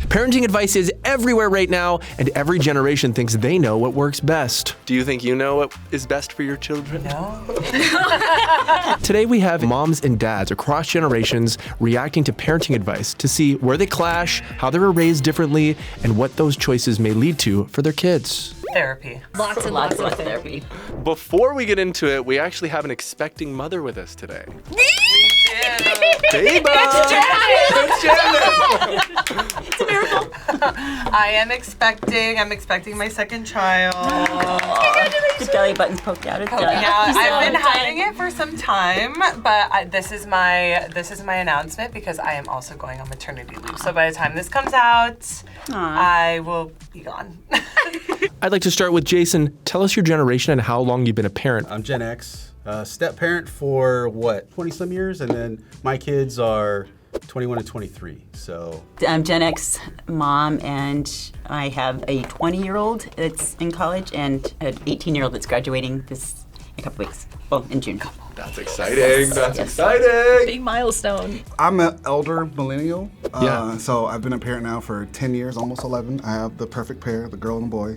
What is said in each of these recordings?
Parenting advice is everywhere right now, and every generation thinks they know what works best. Do you think you know what is best for your children? No. Today we have moms and dads across generations reacting to parenting advice to see where they clash, how they were raised differently, and what those choices may lead to for their kids. Therapy. Lots and lots of therapy. Before we get into it, we actually have an expecting mother with us today. Beba! That's Janet! It's a miracle. I'm expecting my second child. The belly button's poked out. It's done. Yeah, I've been hiding it for some time, but this is my announcement because I am also going on maternity leave. So by the time this comes out, I will be gone. I'd like to start with Jason. Tell us your generation and how long you've been a parent. I'm Gen X, step parent for 20 some years, and then my kids are 21 and 23, so. I'm Gen X mom, and I have a 20-year-old that's in college and an 18-year-old that's graduating in a couple weeks. Well, in June. That's exciting. That's exciting. Big milestone. I'm an elder millennial. Yeah. So I've been a parent now for 10 years, almost 11. I have the perfect pair, the girl and the boy.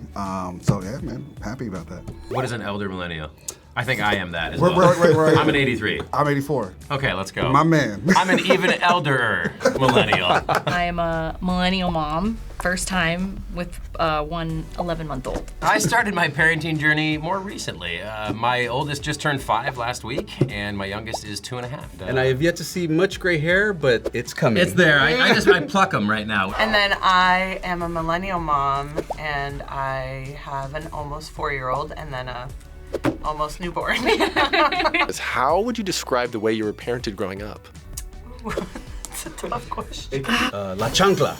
So yeah, man, happy about that. What is an elder millennial? I think I am that as Right, well. right. I'm an 83. I'm 84. Okay, let's go. My man. I'm an even elderer millennial. I am a millennial mom, first time with one 11-month-old. I started my parenting journey more recently. My oldest just turned 5 last week, and my youngest is 2.5. And I have yet to see much gray hair, but it's coming. It's there. I pluck them right now. And then I am a millennial mom, and I have an almost 4-year-old, and then a almost newborn. How would you describe the way you were parented growing up? It's a tough question. La chancla.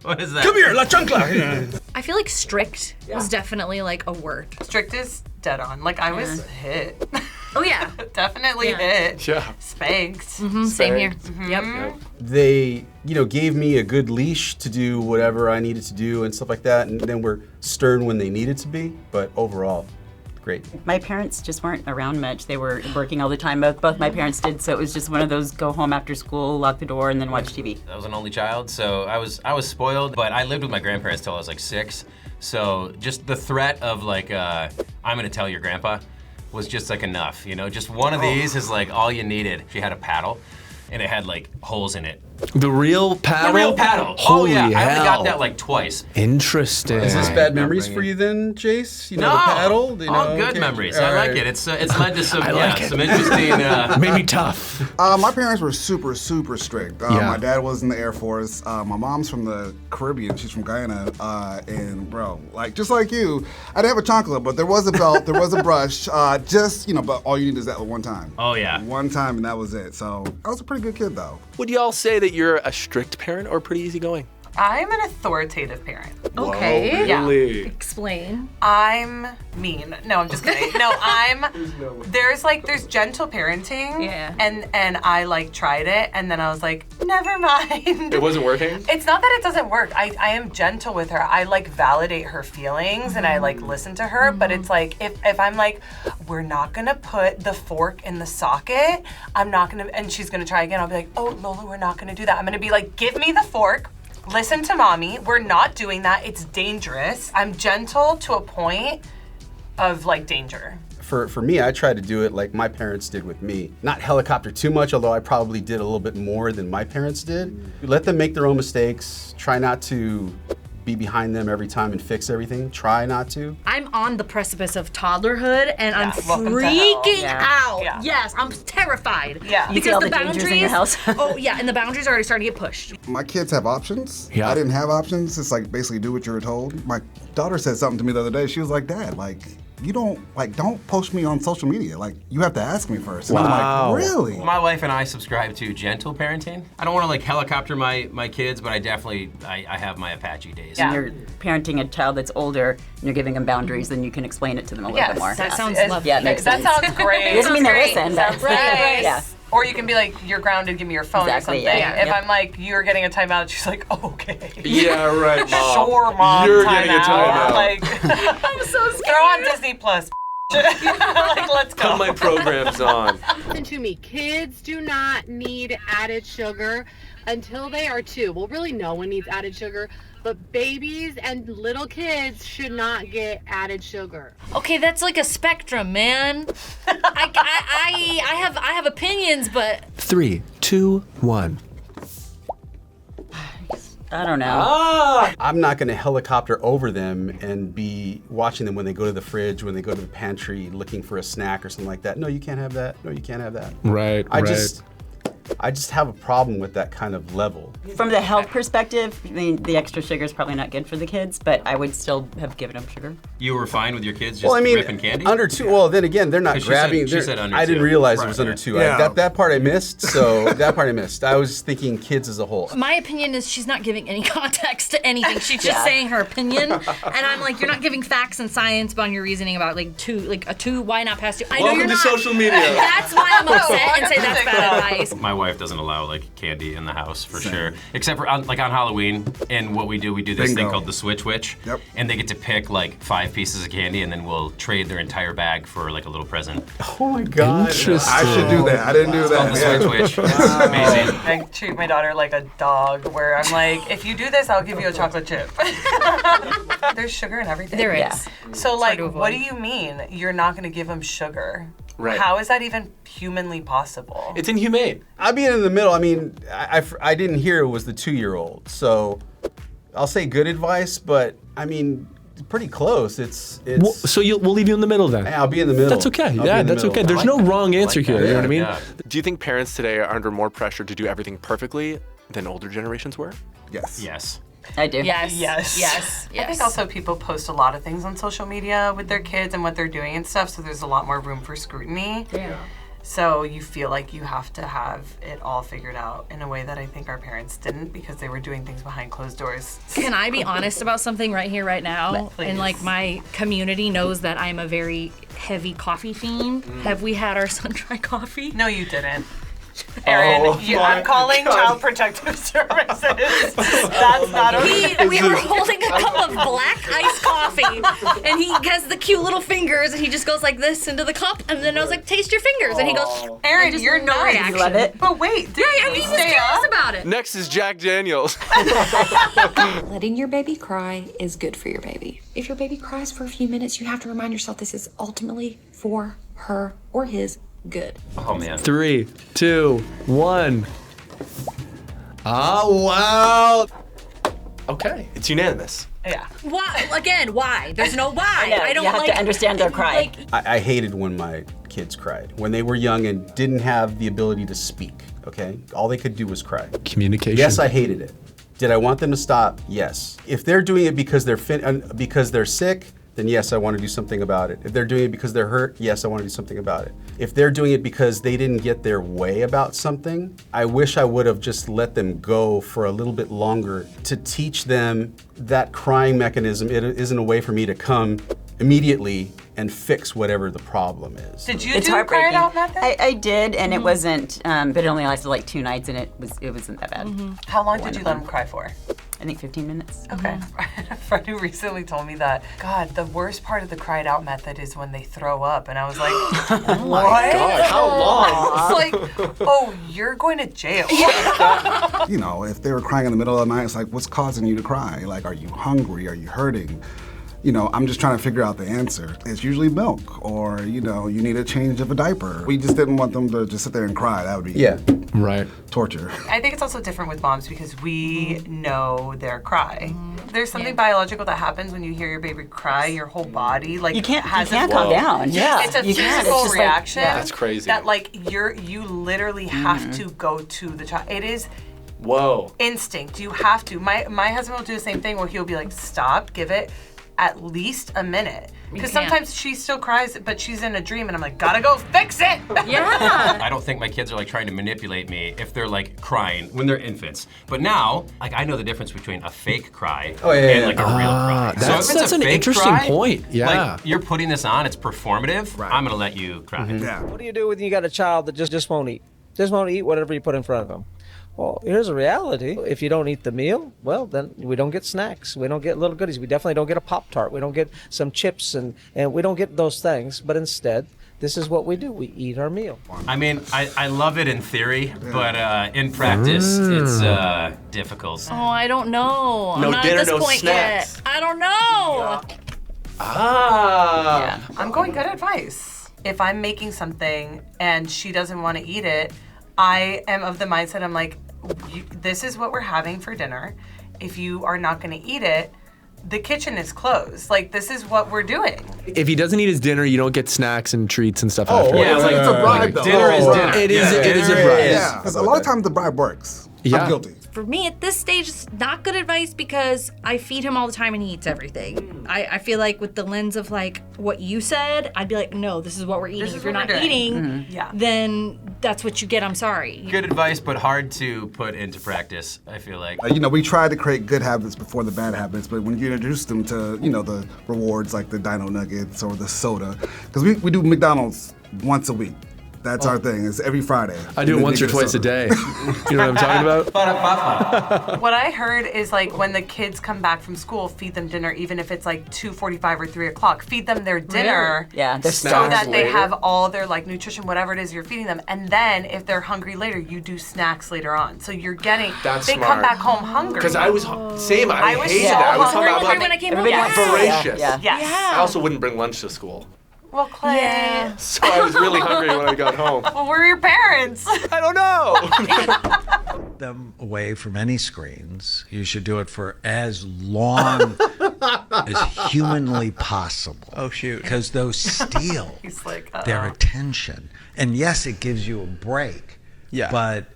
What is that? Come here, la chancla. I feel like strict was definitely like a word. Strict is dead on. Like I was hit. Oh yeah. Definitely hit. Yeah. Spanked. Same here. Yep. They, gave me a good leash to do whatever I needed to do and stuff like that, and then were stern when they needed to be, but overall, great. My parents just weren't around much. They were working all the time. Both my parents did, so it was just one of those go home after school, lock the door, and then watch TV. I was an only child, so I was spoiled, but I lived with my grandparents till I was like 6. So just the threat of like, I'm gonna tell your grandpa was just like enough, Just one of these is like all you needed. She had a paddle, and it had like holes in it. The real paddle? The real paddle. Holy I only hell. got that like twice. Interesting. Is this bad memories for you then, Jayse? The paddle? All good memories. I like it. It's led to some some interesting. Made me tough. My parents were super, super strict. Yeah. My dad was in the Air Force. My mom's from the Caribbean. She's from Guyana. And bro, just like you, I didn't have a chancla, but there was a belt, there was a brush. But all you need is that one time. Oh yeah. One time and that was it. So I was a pretty good kid though. Would y'all say that you're a strict parent or pretty easygoing? I'm an authoritative parent. Okay. Yeah. Really? Explain. I'm mean. No, I'm just kidding. No, there's gentle parenting. Yeah. And I tried it, and then I was like, never mind. It wasn't working? It's not that it doesn't work. I am gentle with her. I validate her feelings and I listen to her, but it's like if I'm like, we're not gonna put the fork in the socket, and she's gonna try again, I'll be like, oh Lola, we're not gonna do that. I'm gonna be like, give me the fork. Listen to mommy. We're not doing that. It's dangerous. I'm gentle to a point of danger. For me, I try to do it like my parents did with me. Not helicopter too much, although I probably did a little bit more than my parents did. Let them make their own mistakes. Try not to be behind them every time and fix everything. Try not to. I'm on the precipice of toddlerhood, and I'm welcome to freaking hell. out. Yeah. Yes, I'm terrified. Yeah. You see Because all the the dangers boundaries in your house. Oh yeah, and the boundaries are already starting to get pushed. My kids have options. Yeah. I didn't have options. It's basically do what you were told. My daughter said something to me the other day. She was like, Dad, you don't post me on social media. You have to ask me first. And Wow. I'm like, really? My wife and I subscribe to gentle parenting. I don't want to helicopter my kids, but I definitely I have my Apache days. Yeah. You're parenting a child that's older, and you're giving them boundaries, then you can explain it to them a little bit more. That sounds It's- lovely. Yeah, it makes That sense. sounds great. It doesn't mean they Sounds listen, great. but Right. yeah. Or you can be like, you're grounded, give me your phone Exactly, or something. yeah. If Yep. I'm like, you're getting a timeout, she's like, okay. Yeah, right, Mom. Sure, Mom. You're getting a timeout. I'm so scared. Throw on Disney Plus. Let's go. Put my programs on. Listen to me. Kids do not need added sugar. until they are 2. Well, really, no one needs added sugar, but babies and little kids should not get added sugar. Okay, that's like a spectrum, man. I have opinions, but 3, 2, 1. I don't know. I'm not going to helicopter over them and be watching them when they go to the fridge, when they go to the pantry looking for a snack or something like that. No, you can't have that. No, you can't have that. Right, I just have a problem with that kind of level. From the health perspective, I mean, the extra sugar is probably not good for the kids, but I would still have given them sugar. You were fine with your kids just ripping candy? Under 2. Well, then again, they're not 'Cause grabbing. she said under I didn't 2. realize it was under 2. Yeah. That part I missed. So that part I missed. I was thinking kids as a whole. my opinion is she's not giving any context to anything. She's just saying her opinion, and I'm like, you're not giving facts and science on your reasoning about like a 2. Why not pass 2? I know you're not. social media. That's why I'm upset and say that's bad advice. My wife doesn't allow like candy in the house for sure, except for on Halloween. And what we do this thing Bingo. called the Switch Witch. Yep. And they get to pick like 5 pieces of candy, and then we'll trade their entire bag for like a little present. Oh my God. Interesting. I should do that. I didn't do Called that. the Yeah. Switch Witch. It's amazing. I treat my daughter like a dog, where I'm like, if you do this, I'll give you a chocolate chip. There's sugar in everything. There is. Yeah. So, like, to avoid. what do you mean you're not going to give them sugar? Right. How is that even humanly possible? It's inhumane. I'm being in the middle. I mean, I didn't hear it was the 2-year-old. So I'll say good advice, but I mean, pretty close. It's So we'll leave you in the middle then. I'll be in the middle. That's okay. I'll be Yeah, in the that's middle. okay. There's no wrong answer like here. that. You know what I mean? Yeah. Do you think parents today are under more pressure to do everything perfectly than older generations were? Yes. Yes. I do. Yes. Yes. Yes. I think also people post a lot of things on social media with their kids and what they're doing and stuff, so there's a lot more room for scrutiny. Yeah. So you feel like you have to have it all figured out in a way that I think our parents didn't, because they were doing things behind closed doors. Can I be honest about something right here, right now? Please. And like my community knows that I'm a very heavy coffee fiend. Have we had our son try coffee? No, you didn't. Erin, I'm calling Child Protective Services. That's not okay. We were holding a cup of black iced coffee, and he has the cute little fingers, and he just goes like this into the cup, and then I was like, "Taste your fingers," and he goes, Erin, just you're no nice. reaction. Love it. But wait, did I you mean, he was stay curious up? about it. Next is Jack Daniels. Letting your baby cry is good for your baby. If your baby cries for a few minutes, you have to remind yourself this is ultimately for her or his good. Oh man. 3, 2, 1. Oh, wow. Okay, it's unanimous. Yeah. Why? Again, why? There's no why. know, I don't you have like to understand their cry. Like, I hated when my kids cried. When they were young and didn't have the ability to speak, okay? All they could do was cry. Communication. Yes, I hated it. Did I want them to stop? Yes. If they're doing it because they're sick, then yes, I want to do something about it. If they're doing it because they're hurt, yes, I want to do something about it. If they're doing it because they didn't get their way about something, I wish I would have just let them go for a little bit longer to teach them that crying mechanism. It isn't a way for me to come immediately and fix whatever the problem is. Did you It's do cry it heartbreaking. out method? I did, and it wasn't, but it only lasted like 2 nights, and it wasn't that bad. How long did you let them cry for? I think 15 minutes. Okay. I had a friend who recently told me that, God, the worst part of the cried out method is when they throw up. And I was like, what? God, how long? It's like, oh, you're going to jail. You know, if they were crying in the middle of the night, it's like, what's causing you to cry? Like, are you hungry? Are you hurting? You know, I'm just trying to figure out the answer. It's usually milk, or, you know, you need a change of a diaper. We just didn't want them to just sit there and cry. That would be Right. torture. I think it's also different with moms because we know their cry. There's something biological that happens when you hear your baby cry. Your whole body like You can't has calm down. Yeah, It's a you can't. physical It's just like- reaction. That's crazy. That like you literally have to go to the child. It is Whoa. instinct. You have to. My husband will do the same thing where he'll be like, stop, give it at least a minute. Because can't. sometimes she still cries, but she's in a dream, and I'm like, gotta go fix it. yeah. I don't think my kids are like trying to manipulate me if they're like crying when they're infants. But now, like I know the difference between a fake cry and like a real cry. That's an interesting point. Yeah. Like you're putting this on, it's performative. I'm gonna let you cry. Yeah. What do you do when you got a child that just won't eat? Just won't eat whatever you put in front of them. Well, here's a reality. If you don't eat the meal, well, then we don't get snacks. We don't get little goodies. We definitely don't get a Pop-Tart. We don't get some chips, and we don't get those things. But instead, This is what we do. We eat our meal. I mean, I love it in theory, but in practice, it's difficult. Oh, I don't know. No I'm not dinner, at this no point snacks. yet. I don't know. Yeah. I'm going good advice. If I'm making something and she doesn't want to eat it, I am of the mindset, I'm like, this is what we're having for dinner. If you are not going to eat it, the kitchen is closed. Like, this is what we're doing. If he doesn't eat his dinner, you don't get snacks and treats and stuff after. Yeah, it's a bribe, though. dinner is dinner. It is a dinner bribe. Yeah, because a lot of times the bribe works. Yeah. I'm guilty. For me, at this stage, it's not good advice because I feed him all the time and he eats everything. I feel like with the lens of like what you said, I'd be like, no, this is what we're eating. This is If you're what not we're doing. eating, Yeah. then that's what you get. I'm sorry. Good advice, but hard to put into practice, I feel like. We try to create good habits before the bad habits, but when you introduce them to, the rewards like the Dino Nuggets or the soda, because we do McDonald's once a week. That's our thing. It's every Friday. I do it once or twice a day. You know what I'm talking about? What I heard is like when the kids come back from school, feed them dinner, even if it's like 2:45 or 3 o'clock. Feed them their dinner. Yeah, they're so starved that they later. have all their like nutrition, whatever it is you're feeding them. And then if they're hungry later, you do snacks later on. So you're getting, That's they smart. come back home hungry. Because I was same. I was hated so that. I was hungry hungry. when I came home. Everybody Yeah. wants- Voracious. Yeah. Yes. I also wouldn't bring lunch to school. Well, Clay. Yeah. So I was really hungry when I got home. Well, we're your parents. I don't know. Them away from any screens. You should do it for as long as humanly possible. Oh, shoot. Because those steal He's like, their attention. And yes, it gives you a break. Yeah. But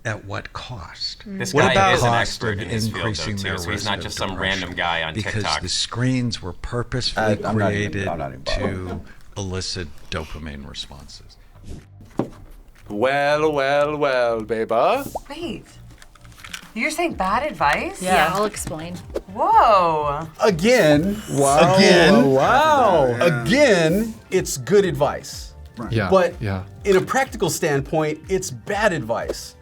at what cost? This What guy about is an cost expert of in his field, increasing though, their too, so he's not risk just of some depression? random guy on Because TikTok. the screens were purposefully I'm not even created bothered. to elicit dopamine responses. Well, Beba. Wait. You're saying bad advice? Yeah, I'll explain. Whoa. Again, again, it's good advice. Yeah. But yeah. in a practical standpoint, it's bad advice.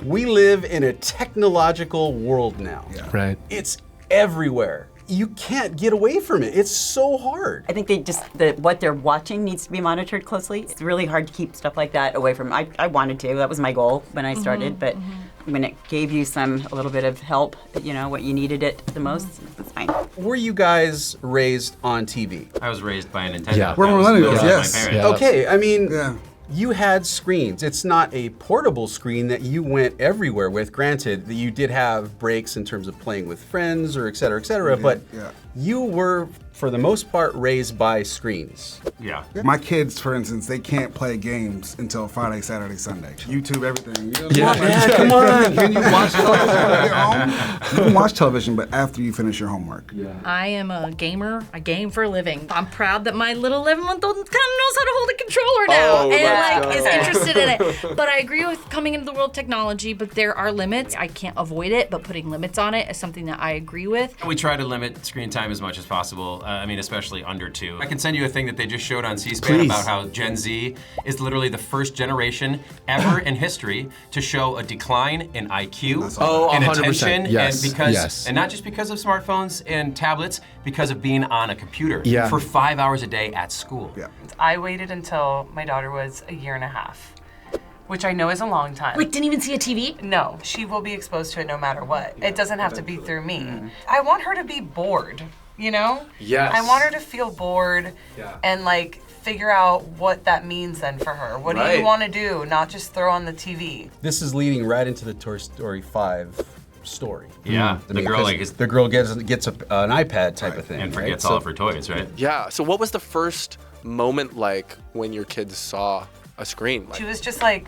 We live in a technological world now. Right. It's everywhere. You can't get away from it. It's so hard. I think what they're watching needs to be monitored closely. It's really hard to keep stuff like that away from. I wanted to. That was my goal when I started. But when it gave you a little bit of help, what you needed it the most, it's fine. Were you guys raised on TV? I was raised by a Nintendo. Yeah. We're That was millennials, my yes. parents. Yeah. Okay, I mean, Yeah. you had screens. It's not a portable screen that you went everywhere with. Granted, that you did have breaks in terms of playing with friends or et cetera, but yeah. you were, for the most part, raised by screens. Yeah. My kids, for instance, they can't play games until Friday, Saturday, Sunday. YouTube, everything. Come on. Can you watch television at your home? You can watch television, but after you finish your homework. I am a gamer. I game for a living. I'm proud that my little 11-month-old kind of knows how to hold a controller now Oh, and let's is go. interested in it. But I agree with coming into the world of technology, but there are limits. I can't avoid it, but putting limits on it is something that I agree with. We try to limit screen time as much as possible. Especially under 2. I can send you a thing that they just showed on C-SPAN Please. about how Gen Z is literally the first generation ever in history to show a decline in IQ, Oh, in 100%. attention, Yes, and not just because of smartphones and tablets, because of being on a computer Yeah. for 5 hours a day at school. Yeah. I waited until my daughter was a year and a half, which I know is a long time. Like, didn't even see a TV? No, she will be exposed to it no matter what. It doesn't have to be through me. I want her to be bored, Yes. I want her to feel bored and like figure out what that means then for her. What do Right. you want to do? Not just throw on the TV. This is leading right into the Toy Story 5 story. Yeah, I mean, the girl 'cause like is the girl gets an iPad type of thing, and right? forgets So- all of her toys, right? Yeah. So what was the first moment like when your kids saw a screen? She was just like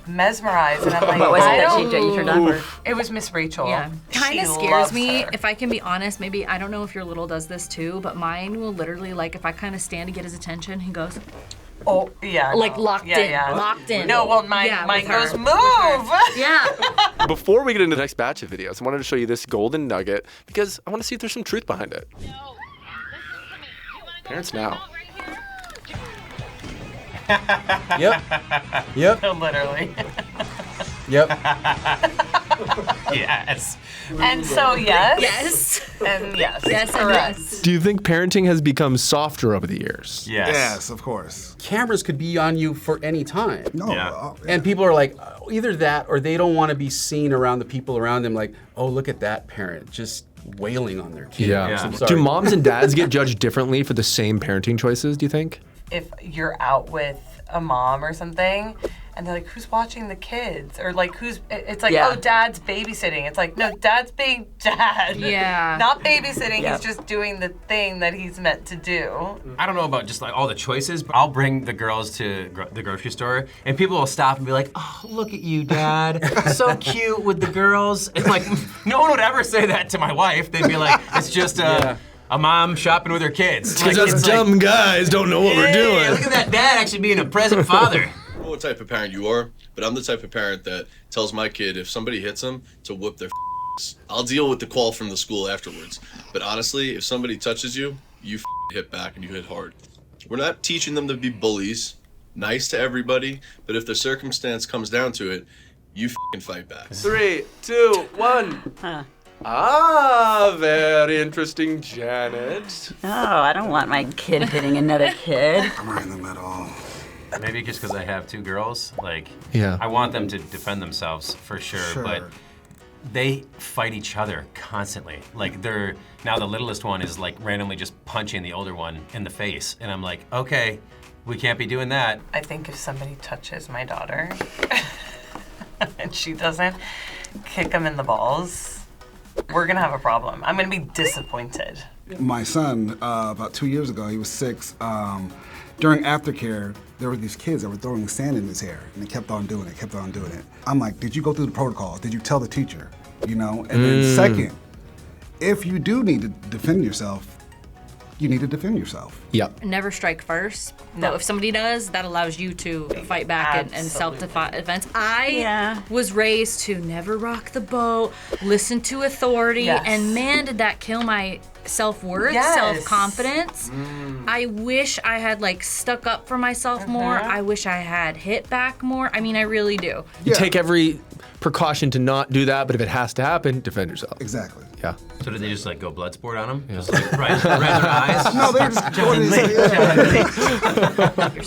mesmerized, and I'm like, What was it I that don't. you turned on for? It was Miss Rachel. Yeah. Kind She of scares loves me, her. if I can be honest. Maybe, I don't know if your little does this too, but mine will literally, like, if I kind of stand to get his attention, he goes, Oh yeah. like, no. locked Yeah, in. yeah. Locked in. No, well, mine Yeah, mine with her. goes move. Yeah. Before we get into the next batch of videos, I wanted to show you this golden nugget because I want to see if there's some truth behind it. Parents now. Yep. Yep. Literally. Yep. Yes. And so yes. Yes. And yes. Yes, and correct. yes. Do you think parenting has become softer over the years? Yes. Yes, of course. Cameras could be on you for any time. No. Yeah. And people are like, either that or they don't want to be seen around the people around them like, oh, look at that parent just wailing on their kid. Yeah. Yeah. I'm sorry. Do moms and dads get judged differently for the same parenting choices, do you think? If you're out with a mom or something, and they're like, who's watching the kids? Or like, it's like, Yeah. oh, dad's babysitting. It's like, no, dad's being dad. Yeah. Not babysitting, Yep. he's just doing the thing that he's meant to do. I don't know about just like all the choices, but I'll bring the girls to the grocery store, and people will stop and be like, "Oh, look at you, Dad! So cute with the girls." And like, no one would ever say that to my wife. They'd be like, "It's just a mom shopping with her kids." Because Like, us it's dumb guys don't know what we're "Hey, doing. look at that dad actually being a present father. I don't know what type of parent you are, but I'm the type of parent that tells my kid if somebody hits them to whoop their I'll deal with the call from the school afterwards. But honestly, if somebody touches you, you hit back and you hit hard. We're not teaching them to be bullies, nice to everybody, but if the circumstance comes down to it, you fight back. 3, 2, 1. Ah, very interesting, Janet. Oh, I don't want my kid hitting another kid. I'm right in the middle. Maybe just because I have two girls, like, Yeah. I want them to defend themselves for sure, but they fight each other constantly. Like now the littlest one is like randomly just punching the older one in the face. And I'm like, okay, we can't be doing that. I think if somebody touches my daughter and she doesn't kick him in the balls, we're gonna have a problem. I'm gonna be disappointed. My son, about 2 years ago, he was 6. During aftercare, there were these kids that were throwing sand in his hair, and they kept on doing it, I'm like, did you go through the protocols? Did you tell the teacher? You know? And then second, if you do need to defend yourself, you need to defend yourself. Yep. Never strike first. No, if somebody does, that allows you to fight back and self-defense. I was raised to never rock the boat, listen to authority, and man, did that kill my self-worth, self-confidence. I wish I had like stuck up for myself more. I wish I had hit back more. I mean, I really do. You take every precaution to not do that, but if it has to happen, defend yourself. Exactly. Yeah. So did they just like go blood sport on them? Just like right their eyes? No, they're just going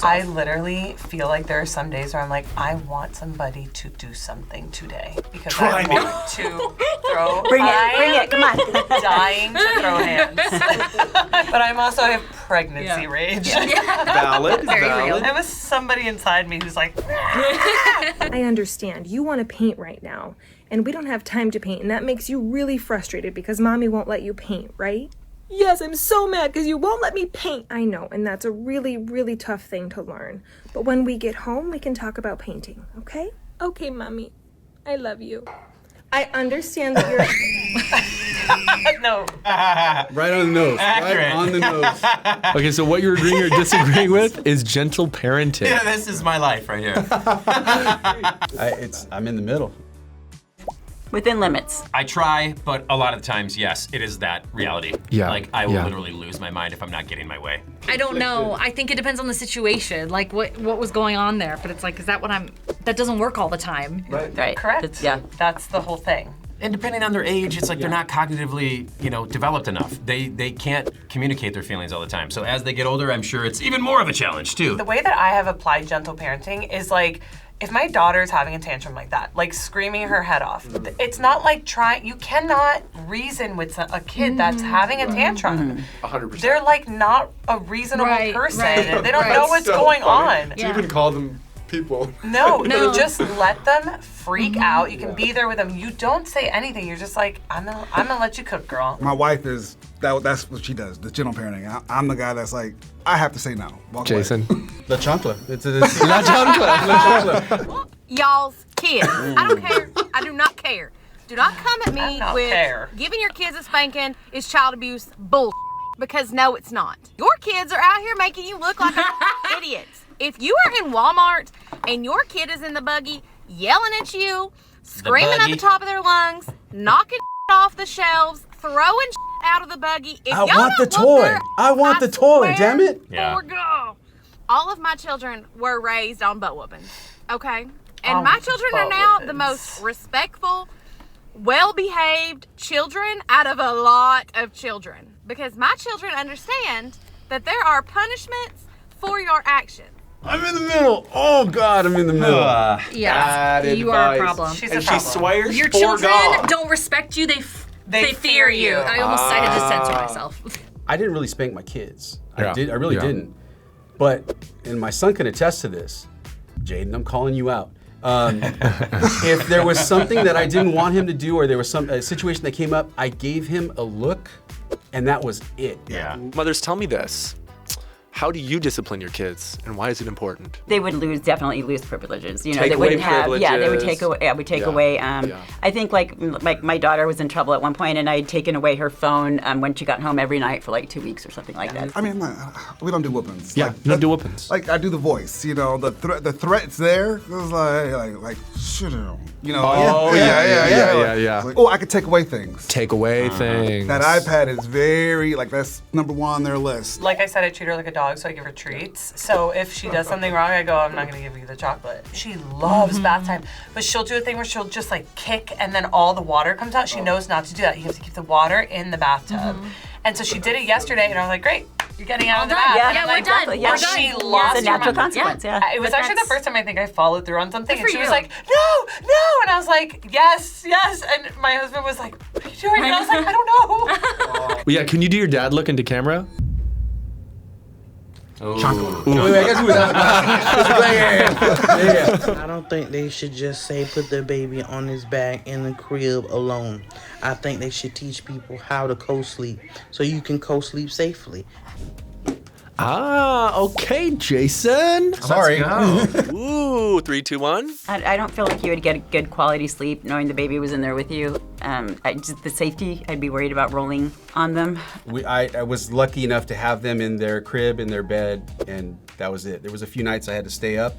I literally feel like there are some days where I'm like, I want somebody to do something today because I want to throw. Bring it, come on. Dying to throw hands, but I'm also have pregnancy rage. Valid. Valid. There was somebody inside me who's like, I understand. You want to paint right now, and we don't have time to paint, and that makes you really frustrated because mommy won't let you paint, right? Yes, I'm so mad because you won't let me paint. I know, and that's a really, really tough thing to learn. But when we get home, we can talk about painting, okay? Okay, mommy. I love you. I understand that you're... no. Right on the nose. Accurate. Right on the nose. Okay, so what you're agreeing or disagreeing with is gentle parenting. Yeah, this is my life right here. I'm in the middle. Within limits. I try, but a lot of the times, yes, it is that reality. Yeah. Like, I will literally lose my mind if I'm not getting my way. I don't know. I think it depends on the situation, like what was going on there. But it's like, is that what that doesn't work all the time. Right. Correct. That's the whole thing. And depending on their age, it's like they're not cognitively, developed enough. They can't communicate their feelings all the time. So as they get older, I'm sure it's even more of a challenge too. The way that I have applied gentle parenting is like, if my daughter's having a tantrum like that, like screaming her head off, it's not like you cannot reason with a kid that's having a tantrum. 100%. They're like not a reasonable person. Right. They don't know what's going on. To even call them people. No, you just let them freak out. You can be there with them. You don't say anything. You're just like, I'm gonna let you cook, girl. My wife is, that's what she does, the gentle parenting. I'm the guy that's like, I have to say no. Walk away. Jason. La chancla. It's La chancla. Y'all's kids. I don't care. I do not care. Do not come at me with giving your kids a spanking is child abuse bull, because no, it's not. Your kids are out here making you look like idiots. If you are in Walmart and your kid is in the buggy yelling at you, screaming at the top of their lungs, knocking off the shelves, throwing out of the buggy, if I y'all want the don't look toy. there, I want the toy, damn it. Yeah. All of my children were raised on butt whoopings, okay? And my children are now the most respectful, well-behaved children out of a lot of children. Because my children understand that there are punishments for your actions. I'm in the middle. Oh God, I'm in the middle. Yeah, you are a problem. She swears Your for children God. don't respect you. They fear you. I had to censor myself. I didn't really spank my kids. Yeah. I really didn't. But, and my son can attest to this, Jaden, I'm calling you out. If there was something that I didn't want him to do, or there was a situation that came up, I gave him a look, and that was it. Yeah. Mothers, tell me this. How do you discipline your kids, and why is it important? They would definitely lose privileges. You know, Take they wouldn't away have. Yeah, they would privileges. take away. Yeah, would take away. I think like my daughter was in trouble at one point, and I had taken away her phone when she got home every night for like 2 weeks or something like that. I mean, we don't do whoopings. Yeah, don't do whoopings. Like I do the voice. You know, the threat's there. It was like shit. You know. Oh, yeah. Like, oh, I could take away things. Take away things. That iPad is very that's number one on their list. Like I said, I treat her like a dog, so I give her treats. So if she does something wrong, I go, I'm not gonna give you the chocolate. She loves bath time, but she'll do a thing where she'll just like kick and then all the water comes out. She knows not to do that. You have to keep the water in the bathtub. And so she did it yesterday, and I was like, great, you're getting out of the bath. Yeah, we're done. Yeah, We're done. She It's lost a natural her mind. consequence. Yeah. It was But actually the first time I think I followed through on something, and for she was you. like, no, and I was like, yes, and my husband was like, what are you doing? And I was like, I don't know. Well, yeah, can you do your dad look into camera? Chocolate. Wait, I gotta do that. I don't think they should just say put their baby on his back in the crib alone. I think they should teach people how to co-sleep so you can co-sleep safely. Okay, Jason. Sorry. Ooh, 3, 2, 1. I don't feel like you would get a good quality sleep knowing the baby was in there with you. Just the safety, I'd be worried about rolling on them. I was lucky enough to have them in their crib, in their bed, and that was it. There was a few nights I had to stay up,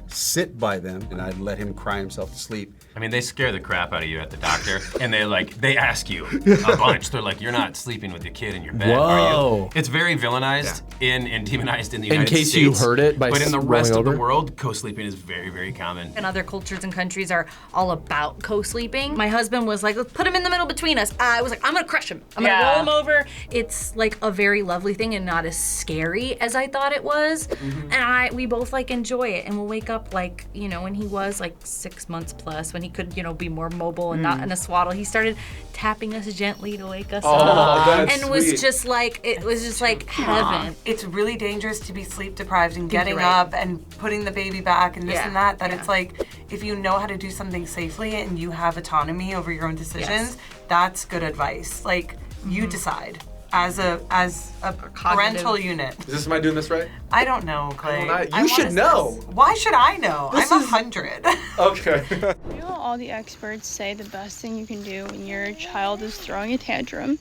sit by them, and I'd let him cry himself to sleep. I mean, they scare the crap out of you at the doctor, and they ask you a bunch. They're like, "You're not sleeping with your kid in your bed, are you?" It's very villainized and demonized in the United States. In case you heard it by but in the rest of rolling the over? world, co-sleeping is very, very common. And other cultures and countries are all about co-sleeping. My husband was like, let's put him in the middle between us. I was like, I'm gonna crush him. I'm gonna roll him over. It's like a very lovely thing and not as scary as I thought it was. And we both like enjoy it. And we'll wake up like, when he was like 6 months plus, when he could, be more mobile and not in a swaddle, he started tapping us gently to wake us up. That's and was just like, it was just like heaven. It's really dangerous to be sleep deprived and getting up and putting the baby back and this and that. It's like, if you know how to do something safely and you have autonomy over your own decisions, that's good advice. Like, you decide as a parental unit. Am I doing this right? I don't know, Clay. You should know. Why should I know? I'm 100. Okay. You know, all the experts say the best thing you can do when your child is throwing a tantrum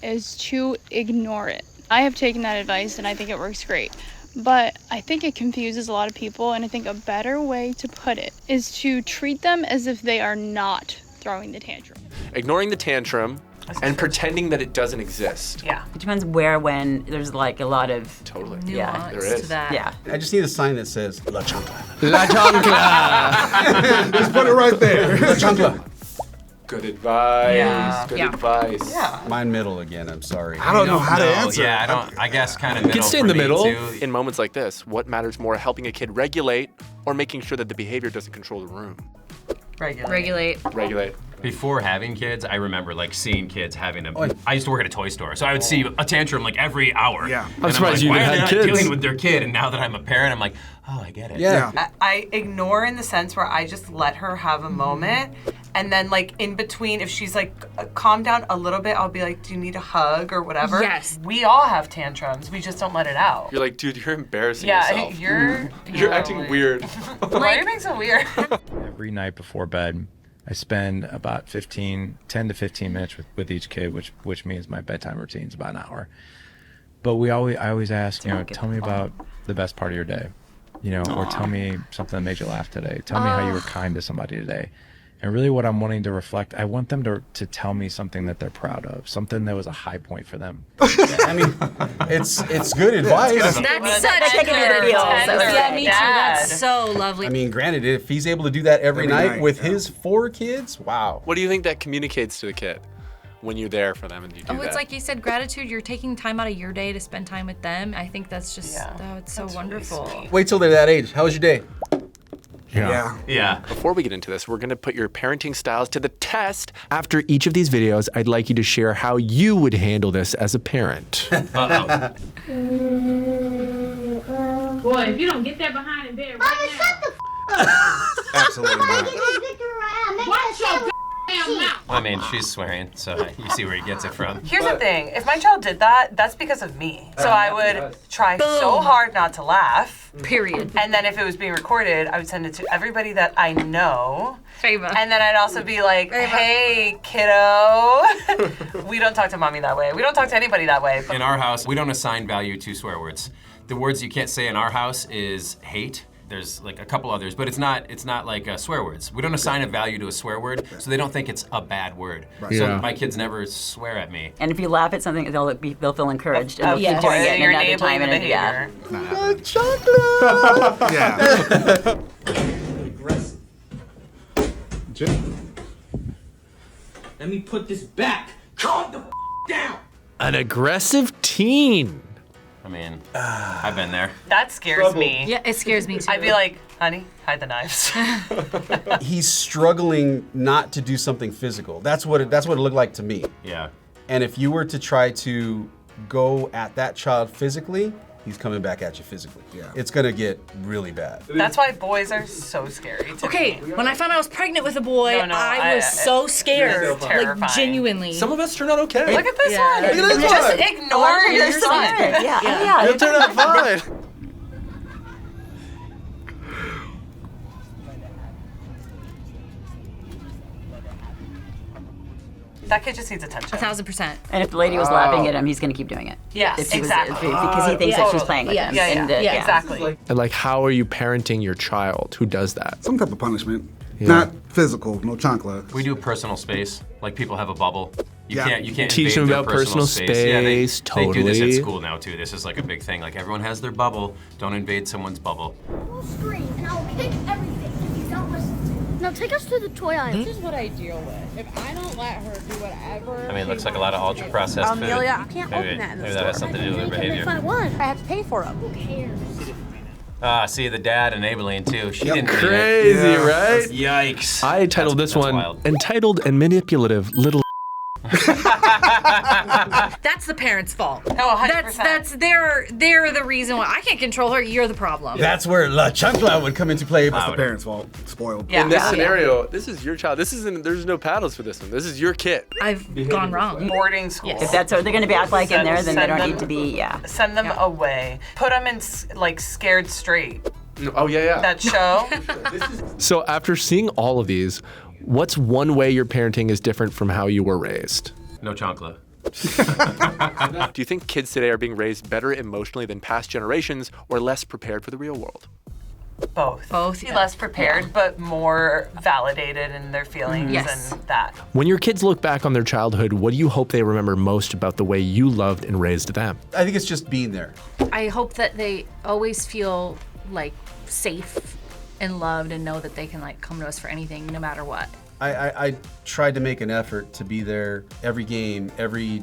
is to ignore it. I have taken that advice and I think it works great. But I think it confuses a lot of people, and I think a better way to put it is to treat them as if they are not throwing the tantrum. Ignoring the tantrum and pretending that it doesn't exist. Yeah. It depends where, when. There's like a lot of nuance there is. to that. Yeah. I just need a sign that says La Chancla. La chancla. Just put it right there. La Chancla. Good advice. Yeah. Good advice. Yeah. Mine middle again, I'm sorry. I don't know how to answer. Yeah, I guess kind of You middle. can stay in for the me, middle. too. In moments like this, what matters more, helping a kid regulate or making sure that the behavior doesn't control the room? Regulate. Before having kids, I remember like seeing kids having I used to work at a toy store, so I would see a tantrum like every hour. Yeah. I'm surprised you why even are they had not kids? dealing with their kid? And now that I'm a parent, I'm like, oh, I get it. Yeah. I ignore in the sense where I just let her have a moment, and then like in between, if she's like calm down a little bit, I'll be like, do you need a hug or whatever? Yes. We all have tantrums. We just don't let it out. You're like, dude, you're embarrassing Yeah, yourself. you're acting weird. Why are you being so weird? Every night before bed, I spend about 10 to 15 minutes with each kid, which means my bedtime routine is about an hour. But I always ask, tell me about the best part of your day, or tell me something that made you laugh today. Tell me how you were kind to somebody today. And really what I'm wanting to reflect, I want them to tell me something that they're proud of, something that was a high point for them. I mean, it's good advice. That's such a good deal. Yeah, me too. That's so lovely. I mean, granted, if he's able to do that every night with his 4 kids, wow. What do you think that communicates to the kid when you're there for them and you do that? It's like you said, gratitude. You're taking time out of your day to spend time with them. I think that's just, it's so wonderful. Really Wait till they're that age. How was your day? Yeah. Before we get into this, we're going to put your parenting styles to the test. After each of these videos, I'd like you to share how you would handle this as a parent. Boy, if you don't get that behind in bed right now. Absolutely not. Watch your damn mouth. I mean, she's swearing, so you see where he gets it from. Here's the thing, if my child did that, that's because of me. So I would try so hard not to laugh. Period. And then if it was being recorded, I would send it to everybody that I know. Beba. And then I'd also be like, hey, kiddo. We don't talk to mommy that way. We don't talk to anybody that way. In our house, we don't assign value to swear words. The words you can't say in our house is hate. There's like a couple others, but it's not like swear words. We don't assign a value to a swear word, so they don't think it's a bad word. Right. So my kids never swear at me. And if you laugh at something, they'll feel encouraged. And they'll keep doing it You're another time. enabling the And behavior. Chocolate! Yeah. Let me put this back. Calm the down. An aggressive teen. I mean, I've been there. That scares me. Yeah, it scares me too. I'd be like, honey, hide the knives. He's struggling not to do something physical. That's what it looked like to me. Yeah. And if you were to try to go at that child physically, he's coming back at you physically. Yeah. It's gonna get really bad. That's why boys are so scary to Okay, me. when I found out I was pregnant with a boy, I was so scared. Like, genuinely. Some of us turn out okay. Look at this one. Look at this Just one. ignore your son. Yeah. You'll turn out fine. That kid just needs attention. 1,000%. And if the lady was laughing at him, he's going to keep doing it. Yes, If he was- exactly. because he thinks that she's playing with him. Exactly. And like, how are you parenting your child who does that? Some type of punishment. Yeah. Not physical, no chancla. We do personal space. Like people have a bubble. You can't Teach invade them their about personal space. Yeah, they do this Totally. at school now too. This is like a big thing. Like everyone has their bubble. Don't invade someone's bubble. We'll scream and I'll kick everything if you don't listen to me. Now take us to the toy aisle. This is what I deal with. If I don't let her do whatever. I mean, it looks like a lot of ultra processed food. Amelia, you can't maybe open that in the maybe store. that has something to do with their behavior. I have to pay for them. Who cares? See the dad enabling too. She didn't mean it. Crazy, right? Yikes. I titled this one, wild. Entitled and Manipulative Little. That's the parents' fault. Oh, 100%. That's they're the reason why I can't control her. You're the problem. That's where La Chancla would come into play. That's the parents' fault. Spoiled. In this scenario, this is your child. There's no paddles for this one. This is your kid. I've gone wrong. Boarding school. If that's what they're going to be act like in there, then they Send don't them- need to be, Send them away. Put them in like Scared Straight. Oh yeah. That show. So after seeing all of these, what's one way your parenting is different from how you were raised? No chancla. Do you think kids today are being raised better emotionally than past generations or less prepared for the real world? Both. Both. Be less prepared, but more validated in their feelings Yes. and that. When your kids look back on their childhood, what do you hope they remember most about the way you loved and raised them? I think it's just being there. I hope that they always feel like safe and loved and know that they can like come to us for anything no matter what. I tried to make an effort to be there every game, every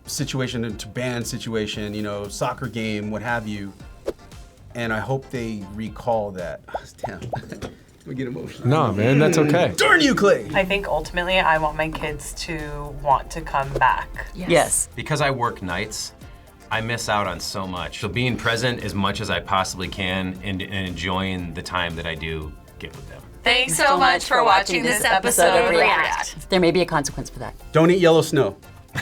situation, to band situation, soccer game, what have you. And I hope they recall that. Damn. We get emotional. No, man, that's okay. Darn you, Clay! I think ultimately I want my kids to want to come back. Yes. Because I work nights, I miss out on so much. So being present as much as I possibly can and enjoying the time that I do get with them. Thanks so much for watching this episode of React. There may be a consequence for that. Don't eat yellow snow.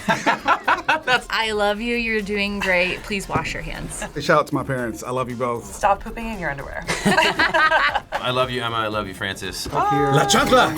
I love you. You're doing great. Please wash your hands. Shout out to my parents. I love you both. Stop pooping in your underwear. I love you, Emma. I love you, Francis. La Chancla!